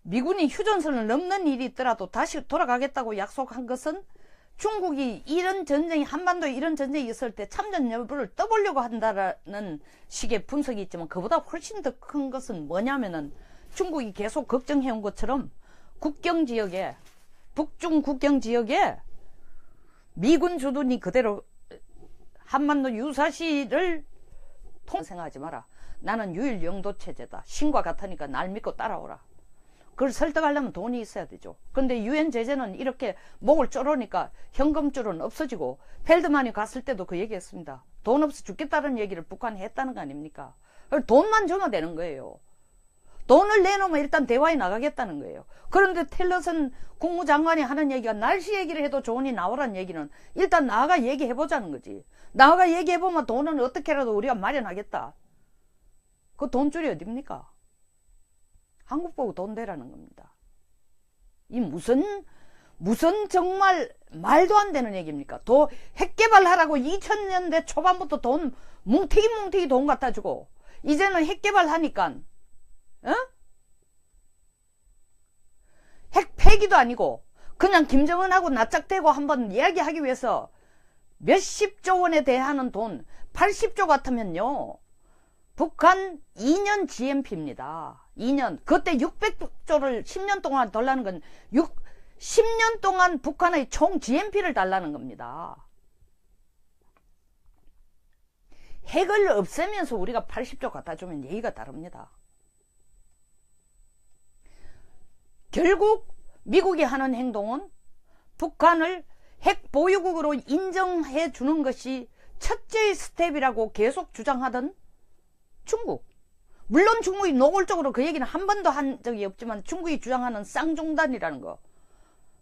미군이 휴전선을 넘는 일이 있더라도 다시 돌아가겠다고 약속한 것은 중국이 이런 전쟁이, 한반도에 이런 전쟁이 있을 때 참전 여부를 떠보려고 한다라는 식의 분석이 있지만 그보다 훨씬 더 큰 것은 뭐냐면은 중국이 계속 걱정해온 것처럼 국경지역에, 북중 국경지역에 미군 주둔이 그대로 한반도 유사시를 생각하지 마라. 나는 유일 영도 체제다. 신과 같으니까 날 믿고 따라오라. 그걸 설득하려면 돈이 있어야 되죠. 근데 유엔 제재는 이렇게 목을 조르니까 현금줄은 없어지고, 펠드만이 갔을 때도 그 얘기했습니다. 돈 없어 죽겠다는 얘기를 북한이 했다는 거 아닙니까? 돈만 주면 되는 거예요. 돈을 내놓으면 일단 대화에 나가겠다는 거예요. 그런데 틸러슨 국무장관이 하는 얘기가 날씨 얘기를 해도 좋으니 나오라는 얘기는 일단 나아가 얘기해보자는 거지. 나아가 얘기해보면 돈은 어떻게라도 우리가 마련하겠다. 그 돈줄이 어딥니까? 한국 보고 돈 대라는 겁니다. 이 무슨 정말 말도 안 되는 얘기입니까? 핵 개발하라고 2000년대 초반부터 돈 뭉티기 돈 갖다 주고, 이제는 핵 개발하니까 핵 폐기도 아니고 그냥 김정은하고 납작대고 한번 이야기하기 위해서 몇십조 원에 대하는 돈 80조 같으면요 북한 2년 GMP입니다. 2년. 그때 600조를 10년 동안 달라는 건 10년 동안 북한의 총 GMP를 달라는 겁니다. 핵을 없애면서 우리가 80조 갖다 주면 예의가 다릅니다. 결국 미국이 하는 행동은 북한을 핵 보유국으로 인정해 주는 것이 첫째의 스텝이라고 계속 주장하던 중국. 물론 중국이 노골적으로 그 얘기는 한 번도 한 적이 없지만 중국이 주장하는 쌍중단이라는 거.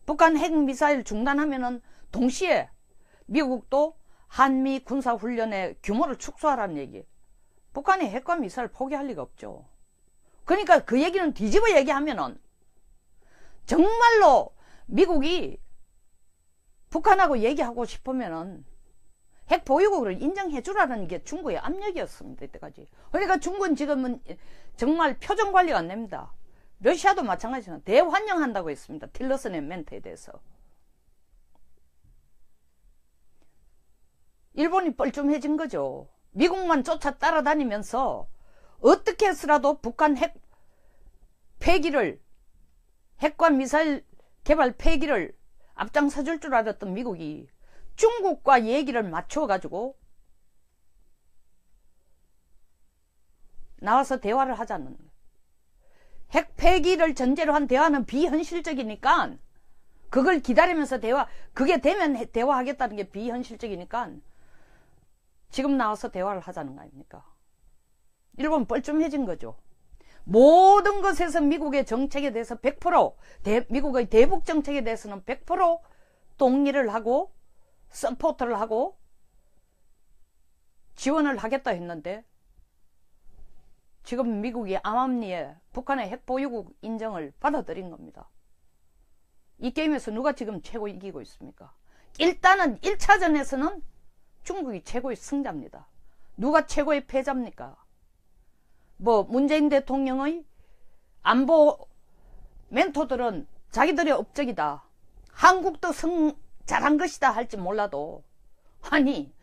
북한 핵미사일 중단하면은 동시에 미국도 한미 군사훈련의 규모를 축소하라는 얘기. 북한이 핵과 미사일 포기할 리가 없죠. 그러니까 그 얘기는 뒤집어 얘기하면은 정말로 미국이 북한하고 얘기하고 싶으면은 핵 보유국으로 인정해 주라는 게 중국의 압력이었습니다. 이때까지. 그러니까 중국은 지금은 정말 표정 관리가 안 됩니다. 러시아도 마찬가지입니다. 대환영한다고 했습니다. 틸러슨의 멘트에 대해서. 일본이 뻘쭘해진 거죠. 미국만 쫓아 따라다니면서 어떻게 해서라도 북한 핵 폐기를, 핵과 미사일 개발 폐기를 앞장서줄 줄 알았던 미국이 중국과 얘기를 맞춰가지고 나와서 대화를 하자는 거예요. 핵 폐기를 전제로 한 대화는 비현실적이니까 그걸 기다리면서 그게 되면 대화하겠다는 게 비현실적이니까 지금 나와서 대화를 하자는 거 아닙니까? 일본 뻘쭘해진 거죠. 모든 것에서 미국의 정책에 대해서 100% 미국의 대북 정책에 대해서는 100% 동의를 하고 서포트를 하고 지원을 하겠다 했는데 지금 미국이 암암리에 북한의 핵보유국 인정을 받아들인 겁니다. 이 게임에서 누가 지금 최고 이기고 있습니까? 일단은 1차전에서는 중국이 최고의 승자입니다. 누가 최고의 패자입니까? 문재인 대통령의 안보 멘토들은 자기들의 업적이다. 한국도 잘한 것이다 할지 몰라도 아니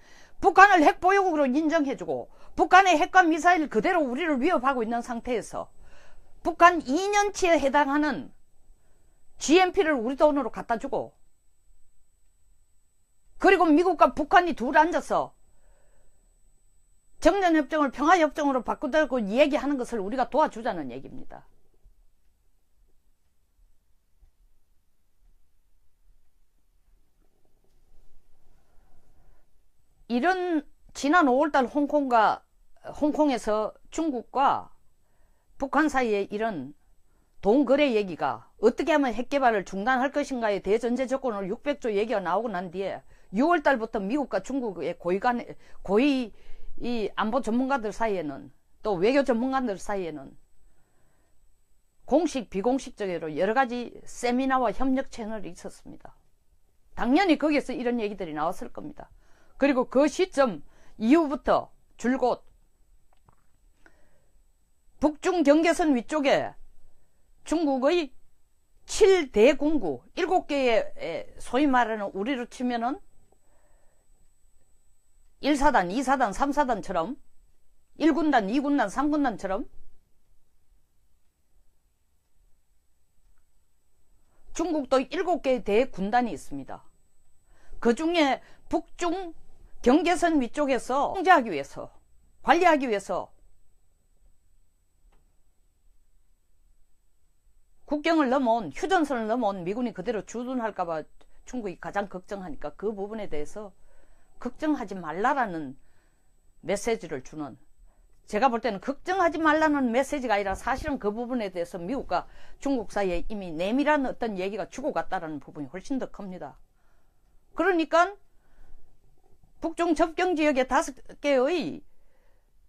북한을 핵보유국으로 인정해주고 북한의 핵과 미사일 그대로 우리를 위협하고 있는 상태에서 북한 2년치에 해당하는 GMP를 우리 돈으로 갖다주고 그리고 미국과 북한이 둘 앉아서 정전협정을 평화협정으로 바꾸자고 얘기하는 것을 우리가 도와주자는 얘기입니다. 이런 지난 5월달 홍콩에서 중국과 북한 사이에 이런 동거래 얘기가 어떻게 하면 핵개발을 중단할 것인가의 대전제 조건으로 600조 얘기가 나오고 난 뒤에 6월달부터 미국과 중국의 고위 이 안보 전문가들 사이에는 또 외교 전문가들 사이에는 공식 비공식적으로 여러가지 세미나와 협력 채널이 있었습니다. 당연히 거기에서 이런 얘기들이 나왔을 겁니다. 그리고 그 시점 이후부터 줄곧 북중 경계선 위쪽에 중국의 7대군구 7개의 소위 말하는 우리로 치면은 1사단, 2사단, 3사단처럼 1군단, 2군단, 3군단처럼 중국도 7개의 대군단이 있습니다. 그 중에 북중 경계선 위쪽에서 통제하기 위해서, 관리하기 위해서 국경을 넘어온, 휴전선을 넘어온 미군이 그대로 주둔할까봐 중국이 가장 걱정하니까 그 부분에 대해서 걱정하지 말라라는 메시지를 주는, 제가 볼 때는 걱정하지 말라는 메시지가 아니라 사실은 그 부분에 대해서 미국과 중국 사이에 이미 내밀한 어떤 얘기가 주고갔다라는 부분이 훨씬 더 큽니다. 그러니까 북중 접경지역의 5개의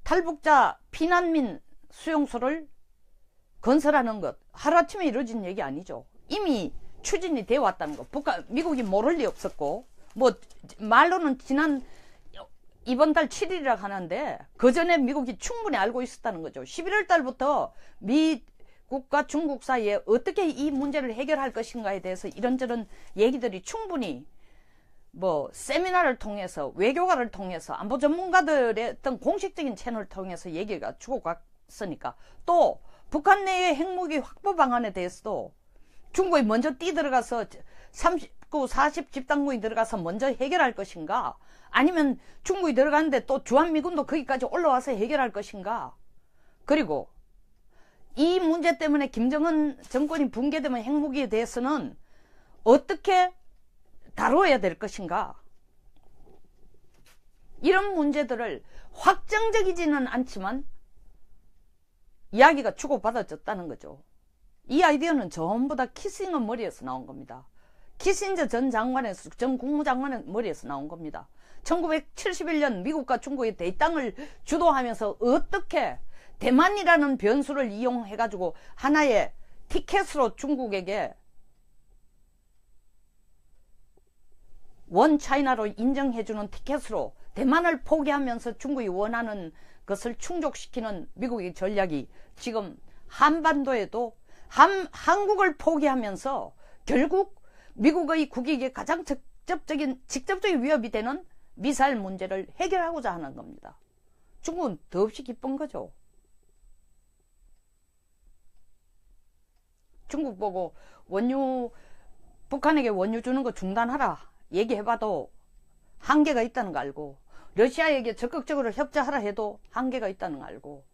탈북자 피난민 수용소를 건설하는 것 하루아침에 이루어진 얘기 아니죠. 이미 추진이 되어 왔다는 거. 미국이 모를 리 없었고 말로는 이번 달 7일이라 하는데 그 전에 미국이 충분히 알고 있었다는 거죠. 11월 달부터 미국과 중국 사이에 어떻게 이 문제를 해결할 것인가에 대해서 이런저런 얘기들이 충분히 세미나를 통해서 외교관을 통해서 안보 전문가들의 어떤 공식적인 채널을 통해서 얘기가 주고갔으니까 또 북한 내의 핵무기 확보 방안에 대해서도 중국이 먼저 뛰어들어가서 39, 40 집단군이 들어가서 먼저 해결할 것인가 아니면 중국이 들어가는데 또 주한미군도 거기까지 올라와서 해결할 것인가. 그리고 이 문제 때문에 김정은 정권이 붕괴되면 핵무기에 대해서는 어떻게 다뤄야 될 것인가? 이런 문제들을 확정적이지는 않지만 이야기가 주고받아졌다는 거죠. 이 아이디어는 전부 다 키싱의 머리에서 나온 겁니다. 키신저 전 국무장관의 머리에서 나온 겁니다. 1971년 미국과 중국의 대땅을 주도하면서 어떻게 대만이라는 변수를 이용해가지고 하나의 티켓으로 중국에게 원 차이나로 인정해주는 티켓으로 대만을 포기하면서 중국이 원하는 것을 충족시키는 미국의 전략이 지금 한반도에도 한국을 포기하면서 결국 미국의 국익에 가장 직접적인 위협이 되는 미사일 문제를 해결하고자 하는 겁니다. 중국은 더없이 기쁜 거죠. 중국 보고 북한에게 원유 주는 거 중단하라 얘기해봐도 한계가 있다는 거 알고, 러시아에게 적극적으로 협조하라 해도 한계가 있다는 거 알고,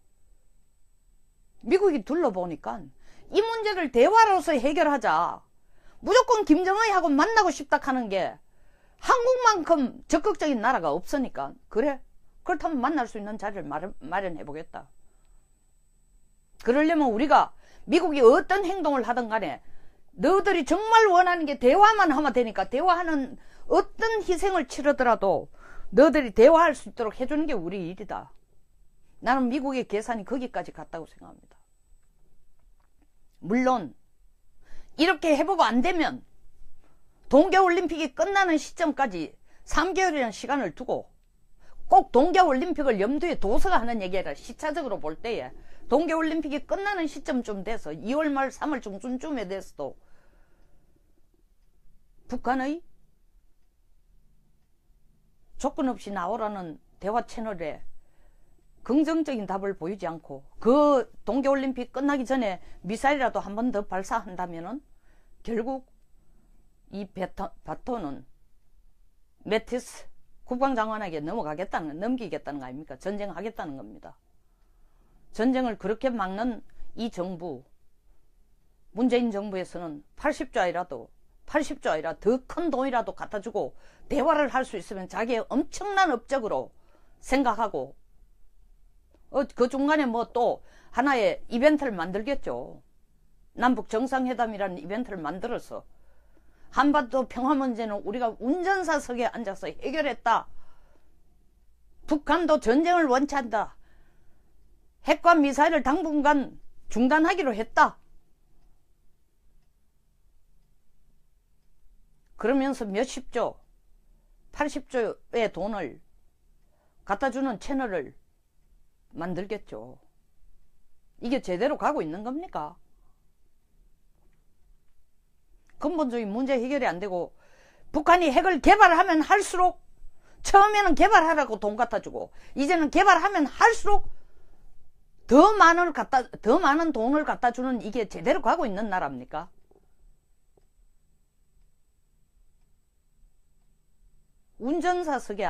미국이 둘러보니까 이 문제를 대화로서 해결하자, 무조건 김정은하고 만나고 싶다 하는 게 한국만큼 적극적인 나라가 없으니까, 그래? 그렇다면 만날 수 있는 자리를 마련해 보겠다. 그러려면 우리가 미국이 어떤 행동을 하든 간에 너희들이 정말 원하는 게 대화만 하면 되니까, 대화하는 어떤 희생을 치르더라도 너희들이 대화할 수 있도록 해주는 게 우리 일이다. 나는 미국의 계산이 거기까지 갔다고 생각합니다. 물론 이렇게 해보고 안 되면 동계올림픽이 끝나는 시점까지 3개월이라는 시간을 두고, 꼭 동계올림픽을 염두에 둬서 하는 얘기라, 시차적으로 볼 때에 동계올림픽이 끝나는 시점쯤 돼서 2월 말 3월 중순쯤에 돼서도 북한의 조건 없이 나오라는 대화 채널에 긍정적인 답을 보이지 않고, 그 동계올림픽 끝나기 전에 미사일이라도 한 번 더 발사한다면은 결국 이 바톤은 매티스 국방장관에게 넘기겠다는 거 아닙니까? 전쟁하겠다는 겁니다. 전쟁을 그렇게 막는 이 정부, 문재인 정부에서는 80조 아니라 더 큰 돈이라도 갖다 주고 대화를 할 수 있으면 자기의 엄청난 업적으로 생각하고, 그 중간에 뭐 또 하나의 이벤트를 만들겠죠. 남북 정상회담이라는 이벤트를 만들어서 한반도 평화 문제는 우리가 운전사석에 앉아서 해결했다. 북한도 전쟁을 원치 않다. 핵과 미사일을 당분간 중단하기로 했다. 그러면서 몇십조, 80조의 돈을 갖다주는 채널을 만들겠죠. 이게 제대로 가고 있는 겁니까? 근본적인 문제 해결이 안 되고, 북한이 핵을 개발하면 할수록, 처음에는 개발하라고 돈 갖다 주고 이제는 개발하면 할수록 더 많은 돈을 갖다 주는, 이게 제대로 가고 있는 나라입니까? 운전사석에